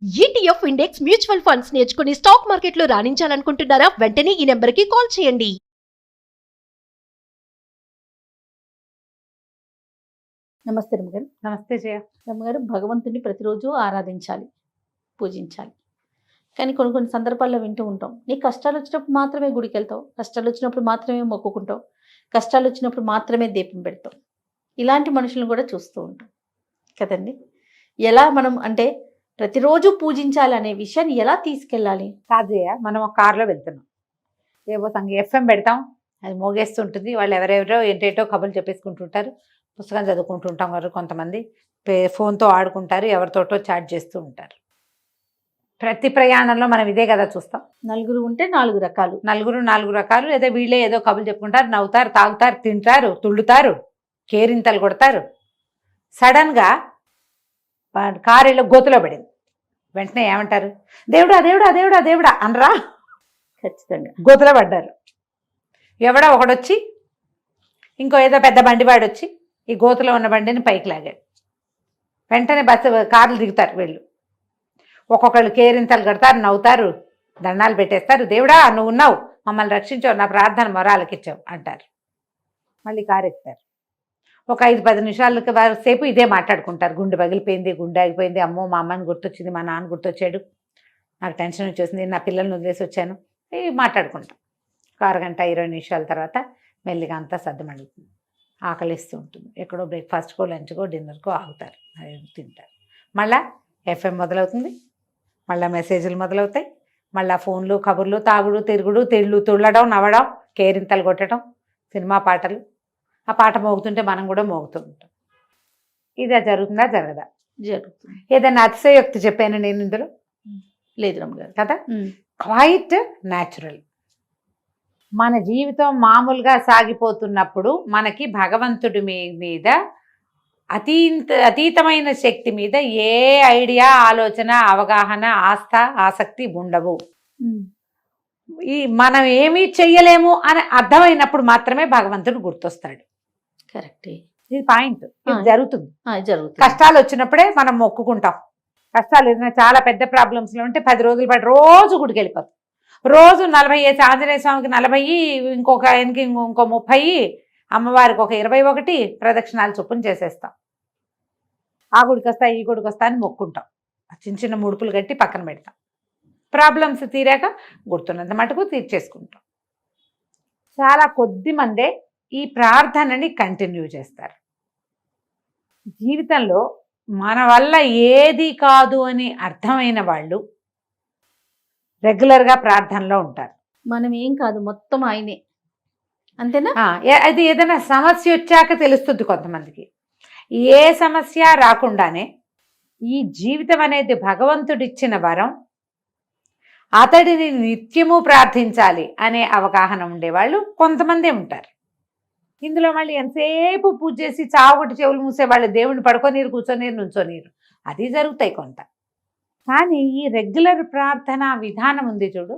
ETF index mutual funds నేర్చుకుని stock మార్కెట్లో రాణించాలనుకుంటున్నారా? వెంటనే ఈ నెంబర్కి కాల్ చేయండి. నమస్తే రమ్మగారు. నమస్తే జయ. రమ్మగారు, భగవంతుడిని ప్రతిరోజు ఆరాధించాలి, పూజించాలి. కానీ కొన్ని కొన్ని సందర్భాల్లో వింటూ ఉంటాం, నీ కష్టాలు వచ్చినప్పుడు మాత్రమే గుడికి వెళ్తావు, కష్టాలు వచ్చినప్పుడు మాత్రమే మొక్కుకుంటావు, కష్టాలు వచ్చినప్పుడు మాత్రమే దీపం పెడతావు. ఇలాంటి మనుషులను కూడా చూస్తూ ఉంటాం కదండి. ఎలా మనం అంటే ప్రతిరోజు పూజించాలి అనే విషయాన్ని ఎలా తీసుకెళ్ళాలి? కాదు జయ, మనం ఒక కారులో వెళ్తున్నాం, ఏవో ఎఫ్ఎం పెడతాం, అది మోగేస్తుంటుంది. వాళ్ళు ఎవరెవరో ఏంటేటో కబుర్లు చెప్పేసుకుంటుంటారు, పుస్తకం చదువుకుంటుంటాం. వారు కొంతమంది ఫోన్తో ఆడుకుంటారు, ఎవరితోటో చాట్ చేస్తూ ఉంటారు. ప్రతి ప్రయాణంలో మనం ఇదే కదా చూస్తాం. నలుగురు ఉంటే నాలుగు రకాలు, నాలుగు రకాలు. లేదా వీళ్ళే ఏదో కబుర్లు చెప్పుకుంటారు, నవ్వుతారు, తాగుతారు, తింటారు, తుళ్ళుతారు, కేరింతలు కొడతారు. సడన్గా కారులో గోతులో పడింది, వెంటనే ఏమంటారు? దేవుడా దేవుడా దేవుడా దేవుడా అనరా? ఖచ్చితంగా గోతులో పడ్డారు. ఎవడో ఒకడొచ్చి ఇంకో ఏదో పెద్ద బండివాడు వచ్చి ఈ గోతులో ఉన్న బండిని పైకి లాగాడు. వెంటనే కార్లు దిగుతారు వీళ్ళు. ఒక్కొక్కళ్ళు కేరింతలు కడతారు, నవ్వుతారు, దండాలు పెట్టేస్తారు. దేవుడా నువ్వు ఉన్నావు, మమ్మల్ని రక్షించావు, నా ప్రార్థన మొరాలకిచ్చావు అంటారు. మళ్ళీ కారు ఎక్కుతారు. ఒక 5-10 నిమిషాలకి సేపు ఇదే మాట్లాడుకుంటారు. గుండె పగిలిపోయింది, గుండె ఆగిపోయింది, అమ్మో మా అమ్మని గుర్తొచ్చింది, మా నాన్న గుర్తొచ్చాడు, నాకు టెన్షన్ వచ్చేసింది, నా పిల్లల్ని వదిలేసి వచ్చాను, ఇవి మాట్లాడుకుంటాం. ఒక అరగంట 20 నిమిషాల తర్వాత మెల్లిగా అంతా సర్దుమడుగుతుంది. ఆకలిస్తూ ఉంటుంది. ఎక్కడో బ్రేక్ఫాస్ట్కో, లంచ్కో, డిన్నర్కో ఆగుతారు, అది తింటారు. మళ్ళీ ఎఫ్ఎం మొదలవుతుంది, మళ్ళీ మెసేజ్లు మొదలవుతాయి, మళ్ళీ ఫోన్లు, కబుర్లు, తాగుడు, తిరుగుడు, తుళ్ళడం, నవ్వడం, కేరింతలు కొట్టడం, సినిమా పాటలు. ఆ పాట మోగుతుంటే మనం కూడా మోగుతూ ఉంటాం. ఇది జరుగుతుందా జరగదా? జరుగుతుంది. ఏదైనా అతిశయోక్తి చెప్పాను నేను ఇందులో? లేదు రమ్మగారు కదా, క్వైట్ న్యాచురల్. మన జీవితం మామూలుగా సాగిపోతున్నప్పుడు మనకి భగవంతుడి మీద అతీతమైన శక్తి మీద ఏ ఐడియా, ఆలోచన, అవగాహన, ఆస్థ, ఆసక్తి ఉండవు. మనం ఏమీ చెయ్యలేము అని అర్థమైనప్పుడు మాత్రమే భగవంతుడు గుర్తొస్తాడు. కరెక్టే, ఇది పాయింట్. ఇది జరుగుతుంది. కష్టాలు వచ్చినప్పుడే మనం మొక్కుకుంటాం. కష్టాలు ఏదైనా చాలా పెద్ద ప్రాబ్లమ్స్లో ఉంటే 10 రోజుల పాటు రోజు గుడికి వెళ్ళిపోతాం. రోజు 40 ఆంజనేయ స్వామికి 40, ఇంకొక ఆయనకి ఇంకో 30, అమ్మవారికి ఒక 21 ప్రదక్షిణాలు చొప్పున చేసేస్తాం. ఆ గుడికి వస్తా, ఈ గుడికి వస్తా అని మొక్కుంటాం. చిన్న చిన్న ముడుపులు కట్టి పక్కన పెడతాం. ప్రాబ్లమ్స్ తీరాక గుర్తున్నంత మటుకు తీర్చేసుకుంటాం. చాలా కొద్ది మందే ఈ ప్రార్థనని కంటిన్యూ చేస్తారు. జీవితంలో మన వల్ల ఏది కాదు అని అర్థమైన వాళ్ళు రెగ్యులర్గా ప్రార్థనలో ఉంటారు. మనం ఏం కాదు, మొత్తం ఆయనే, అంతేనా? అది ఏదైనా సమస్య వచ్చాక తెలుస్తుంది కొంతమందికి. ఏ సమస్య రాకుండానే ఈ జీవితం అనేది భగవంతుడిచ్చిన వరం, అతడిని నిత్యము ప్రార్థించాలి అనే అవగాహన ఉండేవాళ్ళు కొంతమందే ఉంటారు. ఇందులో మళ్ళీ ఎంతసేపు పూజ చేసి చావుగొట్టి చెవులు మూసేవాళ్ళు దేవుడిని పడుకోనీరు, కూర్చోనీరు, నుంచోనీరు, అది జరుగుతాయి కొంత. కానీ ఈ రెగ్యులర్ ప్రార్థన విధానం ఉంది చూడు,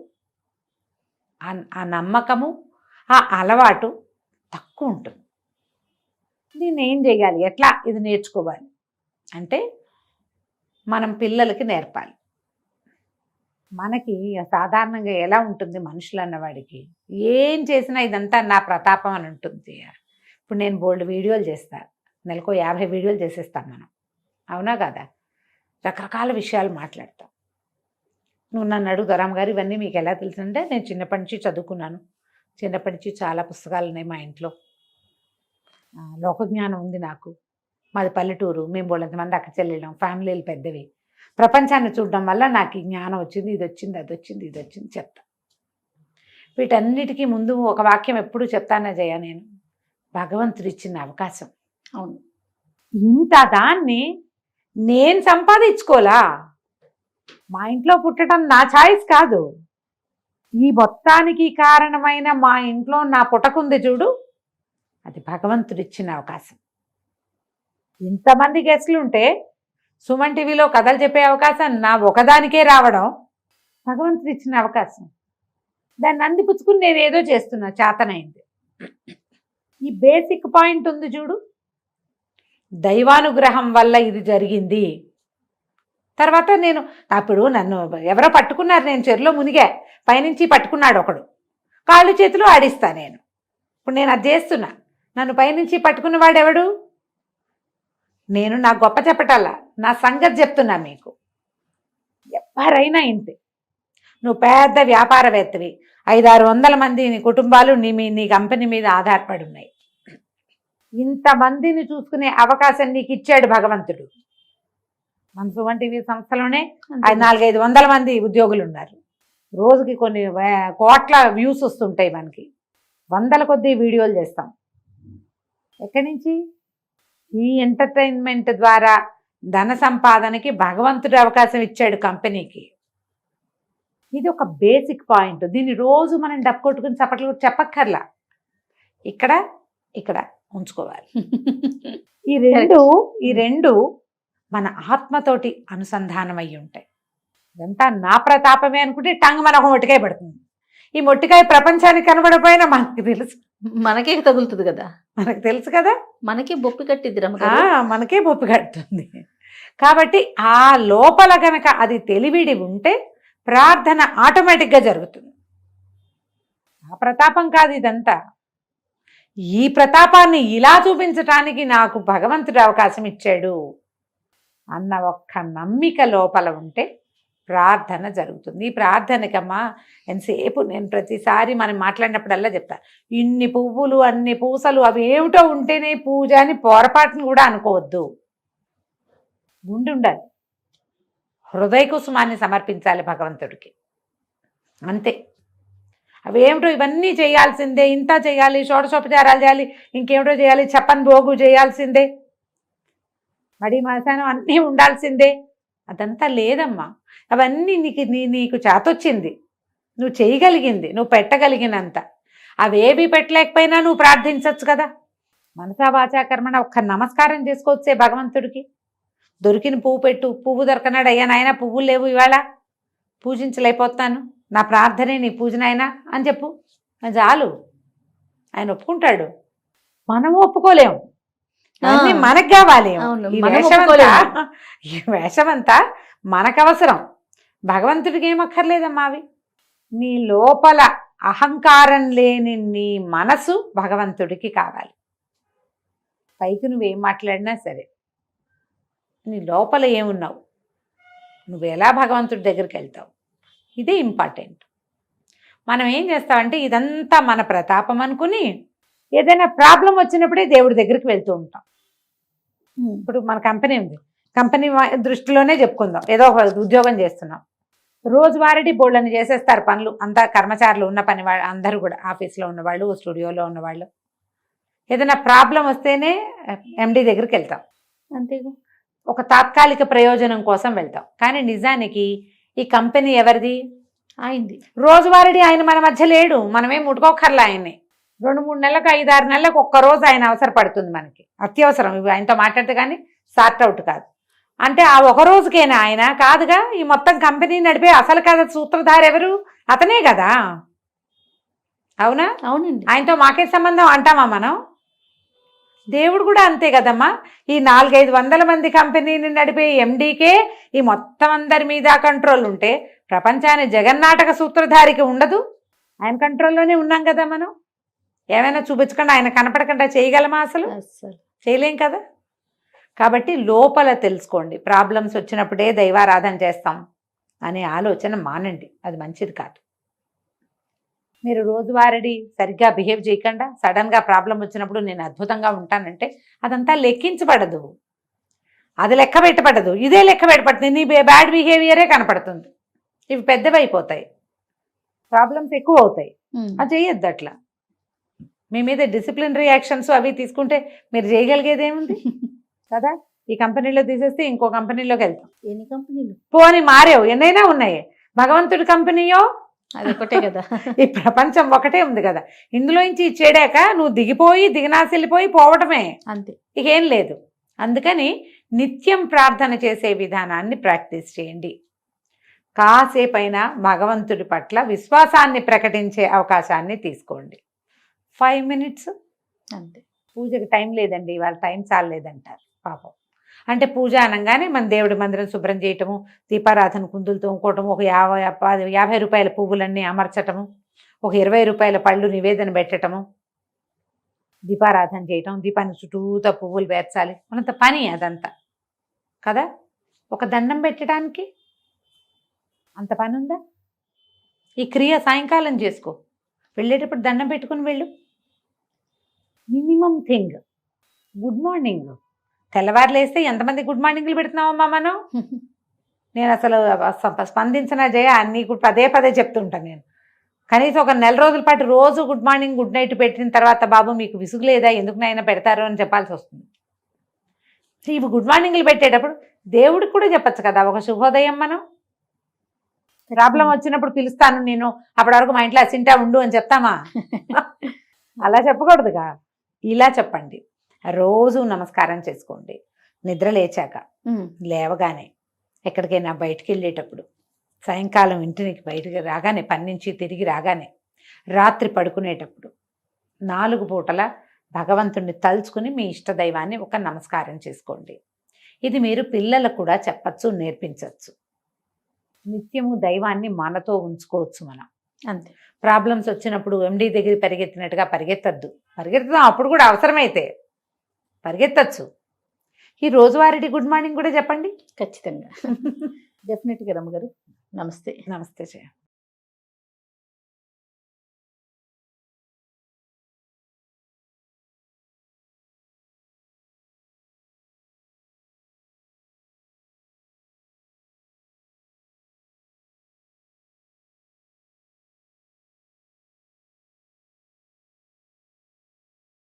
ఆ నమ్మకము, ఆ అలవాటు తక్కువ ఉంటుంది. దీన్ని ఏం చేయాలి, ఎట్లా ఇది నేర్చుకోవాలి అంటే మనం పిల్లలకి నేర్పాలి. మనకి సాధారణంగా ఎలా ఉంటుంది, మనుషులు అన్నవాడికి ఏం చేసినా ఇదంతా నా ప్రతాపం అని ఉంటుంది. ఇప్పుడు నేను బోల్డ్ వీడియోలు చేస్తాను, నెలకు 50 వీడియోలు చేసేస్తాను మనం, అవునా కదా? రకరకాల విషయాలు మాట్లాడతాం. నువ్వు నన్ను అడుగుతావు, రామగారు ఇవన్నీ మీకు ఎలా తెలుసుంటే, నేను చిన్నప్పటి నుంచి చదువుకున్నాను, చిన్నప్పటి నుంచి చాలా పుస్తకాలు ఉన్నాయి మా ఇంట్లో, లోకజ్ఞానం ఉంది నాకు, మాది పల్లెటూరు, మేము బోళ్ళంతమంది అక్క చెల్లెళ్ళం, ఫ్యామిలీలు పెద్దవి, ప్రపంచాన్ని చూడడం వల్ల నాకు ఈ జ్ఞానం వచ్చింది, ఇది వచ్చింది, అది వచ్చింది, ఇది వచ్చింది చెప్తా. వీటన్నిటికీ ముందు ఒక వాక్యం ఎప్పుడు చెప్తానా జయ, నేను భగవంతుడు ఇచ్చిన అవకాశం. అవును, ఇంత దాన్ని నేను సంపాదించుకోలా, మా ఇంట్లో పుట్టడం నా ఛాయిస్ కాదు, ఈ మొత్తానికి కారణమైన మా ఇంట్లో నా పుటకుంది చూడు, అది భగవంతుడిచ్చిన అవకాశం. ఇంతమంది గెస్ట్లు ఉంటే సుమన్ టీవీలో కథలు చెప్పే అవకాశం నా ఒకదానికే రావడం భగవంతుడు ఇచ్చిన అవకాశం. దాన్ని అందిపుచ్చుకుని నేను ఏదో చేస్తున్నా, చేతనైంది. ఈ బేసిక్ పాయింట్ ఉంది చూడు, దైవానుగ్రహం వల్ల ఇది జరిగింది, తర్వాత నేను అప్పుడు నన్ను ఎవరో పట్టుకున్నారు, నేను చెరులో మునిగా, పైనుంచి పట్టుకున్నాడు ఒకడు, కాళ్ళు చేతులు ఆడిస్తా నేను. ఇప్పుడు నేను అది చేస్తున్నా, నన్ను పైనుంచి పట్టుకున్నవాడు ఎవడు? నేను నా గొప్ప చెప్పటాలా, నా సంగతి చెప్తున్నా మీకు. ఎవరైనా ఇంతే, నువ్వు పెద్ద వ్యాపారవేత్తవి, 500-600 మంది నీ కుటుంబాలు నీ కంపెనీ మీద ఆధారపడి ఉన్నాయి. ఇంతమందిని చూసుకునే అవకాశం నీకు ఇచ్చాడు భగవంతుడు. మన సుమన్ టీవీ సంస్థలోనే 400-500 మంది ఉద్యోగులు ఉన్నారు. రోజుకి కొన్ని కోట్ల వ్యూస్ వస్తుంటాయి మనకి, 100 కొద్దీ వీడియోలు చేస్తాం. ఎక్కడి నుంచి? ఈ ఎంటర్టైన్మెంట్ ద్వారా ధన సంపాదనకి భగవంతుడు అవకాశం ఇచ్చాడు కంపెనీకి. ఇది ఒక బేసిక్ పాయింట్. దీన్ని రోజు మనం డబ్బు కొట్టుకుని చప్పట్లు చెప్పక్కర్లా, ఇక్కడ ఇక్కడ ఉంచుకోవాలి. ఈ రెండు మన ఆత్మతోటి అనుసంధానం అయ్యి ఉంటాయి. ఇదంతా నా ప్రతాపమే అనుకుంటే టంగ్ మనకు మొట్టికాయ పడుతుంది. ఈ మొట్టికాయ ప్రపంచానికి కనబడపోయినా మనకి తెలుసు, మనకే తగులుతుంది కదా, మనకు తెలుసు కదా, మనకే బొప్పి కట్టిద్ది మనకే బొప్పి కడుతుంది. కాబట్టి ఆ లోపల గనక అది తెలివిడి ఉంటే ప్రార్థన ఆటోమేటిక్గా జరుగుతుంది. ఆ ప్రతాపం కాదు ఇదంతా. ఈ ప్రతాపాన్ని ఇలా చూపించటానికి నాకు భగవంతుడు అవకాశం ఇచ్చాడు అన్న ఒక్క నమ్మిక లోపల ఉంటే ప్రార్థన జరుగుతుంది. ఈ ప్రార్థనకమ్మా ఎంతసేపు నేను ప్రతిసారి మనం మాట్లాడినప్పుడల్లా చెప్తా, ఇన్ని పువ్వులు అన్ని పూసలు అవి ఏమిటో ఉంటేనే పూజ అని పొరపాటును కూడా అనుకోవద్దు. ఉండాలి, హృదయ కుసుమాన్ని సమర్పించాలి భగవంతుడికి, అంతే. అవేమిటో ఇవన్నీ చేయాల్సిందే, ఇంత చేయాలి, షోడశోపచారాలు చేయాలి, ఇంకేమిటో చేయాలి, చెప్పని భోగు చేయాల్సిందే, మడి మసానం అన్నీ ఉండాల్సిందే, అదంతా లేదమ్మా. అవన్నీ నీకు చేతొచ్చింది, నువ్వు చేయగలిగింది, నువ్వు పెట్టగలిగినంత. అవేవి పెట్టలేకపోయినా నువ్వు ప్రార్థించవచ్చు కదా. మనసా వాచా కర్మణ ఒక్క నమస్కారం చేసుకోవచ్చే భగవంతుడికి. దొరికిన పువ్వు పెట్టు, పువ్వు దొరకనాడు, అయ్యా నాయన పువ్వులు లేవు ఇవాళ, పూజించలేకపోతాను, నా ప్రార్థనే నీ పూజనైనా అని చెప్పు, చాలు, ఆయన ఒప్పుకుంటాడు. మనం ఒప్పుకోలేము, అన్నీ మనకు కావాలి. ఈ వేషమంతా మనకు అవసరం, భగవంతుడికి ఏమక్కర్లేదమ్మా. అవి నీ లోపల అహంకారం లేని నీ మనసు భగవంతుడికి కావాలి. పైకి నువ్వేం మాట్లాడినా సరే, నీ లోపల ఏమున్నావు, నువ్వు ఎలా భగవంతుడి దగ్గరికి వెళ్తావు, ఇదే ఇంపార్టెంట్. మనం ఏం చేస్తామంటే ఇదంతా మన ప్రతాపం అనుకుని ఏదైనా ప్రాబ్లం వచ్చినప్పుడే దేవుడి దగ్గరికి వెళ్తూ ఉంటాం. ఇప్పుడు మన కంపెనీ ఉంది, కంపెనీ దృష్టిలోనే చెప్పుకుందాం, ఏదో ఒక ఉద్యోగం చేస్తున్నాం, రోజువారీ బోళ్ళని చేసేస్తారు పనులు అంతా, కర్మచారులు ఉన్న పని వాళ్ళు అందరూ కూడా, ఆఫీస్లో ఉన్నవాళ్ళు, స్టూడియోలో ఉన్నవాళ్ళు. ఏదైనా ప్రాబ్లం వస్తేనే ఎండి దగ్గరికి వెళ్తాం, అంతేగా, ఒక తాత్కాలిక ప్రయోజనం కోసం వెళ్తాం. కానీ నిజానికి ఈ కంపెనీ ఎవరిది? అయింది. రోజువారీ ఆయన మన మధ్య లేడు, మనమేం ముట్టుకోకర్లా ఆయన్ని. 2-3 నెలలకు 5-6 నెలలకు ఒక్కరోజు ఆయన అవసరపడుతుంది మనకి, అత్యవసరం. ఇవి ఆయనతో మాట్లాడితే కానీ సార్ట్ అవుట్ కాదు. అంటే ఆ ఒక రోజుకేనా ఆయన? కాదుగా. ఈ మొత్తం కంపెనీ నడిపే అసలు కదా సూత్రధారి ఎవరు? అతనే కదా. అవునా? అవునండి. ఆయనతో మాకే సంబంధం అంటామా మనం? దేవుడు కూడా అంతే కదమ్మా. ఈ 400-500 మంది కంపెనీని నడిపే ఎండీకే ఈ మొత్తం అందరి మీద కంట్రోల్ ఉంటే ప్రపంచాన్ని జగన్నాటక సూత్రధారికి ఉండదు? ఆయన కంట్రోల్లోనే ఉన్నాం కదా మనం. ఏమైనా చూపించకుండా ఆయన కనపడకుండా చేయగలమా? అసలు చేయలేం కదా. కాబట్టి లోపల తెలుసుకోండి. ప్రాబ్లమ్స్ వచ్చినప్పుడే దైవారాధన చేస్తాం అనే ఆలోచన మానండి, అది మంచిది కాదు. మీరు రోజువారీ సరిగ్గా బిహేవ్ చేయకుండా సడన్గా ప్రాబ్లం వచ్చినప్పుడు నేను అద్భుతంగా ఉంటానంటే అదంతా లెక్కించబడదు, అది లెక్క పెట్టబడదు. ఇదే లెక్క పెట్టబడుతుంది, నీ బ్యాడ్ బిహేవియరే కనపడుతుంది. ఇవి పెద్దవైపోతాయి, ప్రాబ్లమ్స్ ఎక్కువ అవుతాయి. అది చేయొద్దు అట్లా. మీ మీద డిసిప్లినరీ యాక్షన్స్ అవి తీసుకుంటే మీరు చేయగలిగేది ఏముంది కదా. ఈ కంపెనీలో తీసేస్తే ఇంకో కంపెనీలోకి వెళ్తాం. ఎన్ని కంపెనీలు పోని మారేవు, ఎన్నైనా ఉన్నాయి. భగవంతుడి కంపెనీయో అది ఒకటే కదా. ఈ ప్రపంచం ఒకటే ఉంది కదా. ఇందులోంచి చేడాక నువ్వు దిగిపోయి దిగనాశిల్లిపోయి పోవటమే, అంతే, ఇకేం లేదు. అందుకని నిత్యం ప్రార్థన చేసే విధానాన్ని ప్రాక్టీస్ చేయండి. కాసేపైనా భగవంతుడి పట్ల విశ్వాసాన్ని ప్రకటించే అవకాశాన్ని తీసుకోండి. 5 minutes అంతే. పూజకి టైం లేదండి, వాళ్ళ టైం చాలేదంటారు పాపం. అంటే పూజ అనగానే మన దేవుడి మందిరం శుభ్రం చేయటము, దీపారాధన కుందులు తోముకోవటము, ఒక 50 రూపాయల పువ్వులన్నీ అమర్చటము, ఒక 20 రూపాయల పళ్ళు నివేదన పెట్టటము, దీపారాధన చేయటం, దీపాన్ని చుట్టూతా పువ్వులు పేర్చాలి, మనంత పని అదంతా కదా. ఒక దండం పెట్టడానికి అంత పని ఉందా? ఈ క్రియ సాయంకాలం చేసుకో, వెళ్ళేటప్పుడు దండం పెట్టుకుని వెళ్ళు. Minimum thing good morning. తెల్లవారు లేస్తే ఎంతమంది గుడ్ మార్నింగ్లు పెడుతున్నావమ్మా మనం? నేను అసలు స్పందించిన జయ నీకు పదే పదే చెప్తుంటాను నేను. కనీసం ఒక నెల రోజుల పాటు రోజు గుడ్ మార్నింగ్ గుడ్ నైట్ పెట్టిన తర్వాత బాబు మీకు విసుగు లేదా, ఎందుకు నైనా పెడతారు అని చెప్పాల్సి వస్తుంది. ఇవి గుడ్ మార్నింగ్లు పెట్టేటప్పుడు దేవుడికి కూడా చెప్పచ్చు కదా ఒక శుభోదయం. మనం ప్రాబ్లం వచ్చినప్పుడు పిలుస్తాను నేను, అప్పటి వరకు మా ఇంట్లో అసింటా ఉండు అని చెప్తామా? అలా చెప్పకూడదుగా. ఇలా చెప్పండి. రోజు నమస్కారం చేసుకోండి. నిద్ర లేచాక, లేవగానే, ఎక్కడికైనా బయటికి వెళ్ళేటప్పుడు, సాయంకాలం ఇంటికి బయటికి రాగానే, పని నుంచి తిరిగి రాగానే, రాత్రి పడుకునేటప్పుడు 4 పూటల భగవంతుడిని తలుచుకుని మీ ఇష్టదైవాన్ని ఒక నమస్కారం చేసుకోండి. ఇది మీరు పిల్లలకు కూడా చెప్పచ్చు, నేర్పించవచ్చు. నిత్యము దైవాన్ని మనతో ఉంచుకోవచ్చు మనం. అంతే. ప్రాబ్లమ్స్ వచ్చినప్పుడు ఎండి దగ్గర పరిగెత్తినట్టుగా పరిగెత్తద్దు. పరిగెత్తుదాం అప్పుడు కూడా, అవసరమైతే పరిగెత్తచ్చు. ఈ రోజువారీ గుడ్ మార్నింగ్ కూడా చెప్పండి. ఖచ్చితంగా. డెఫినెట్గా రమ్మగారు. నమస్తే. నమస్తే జయ.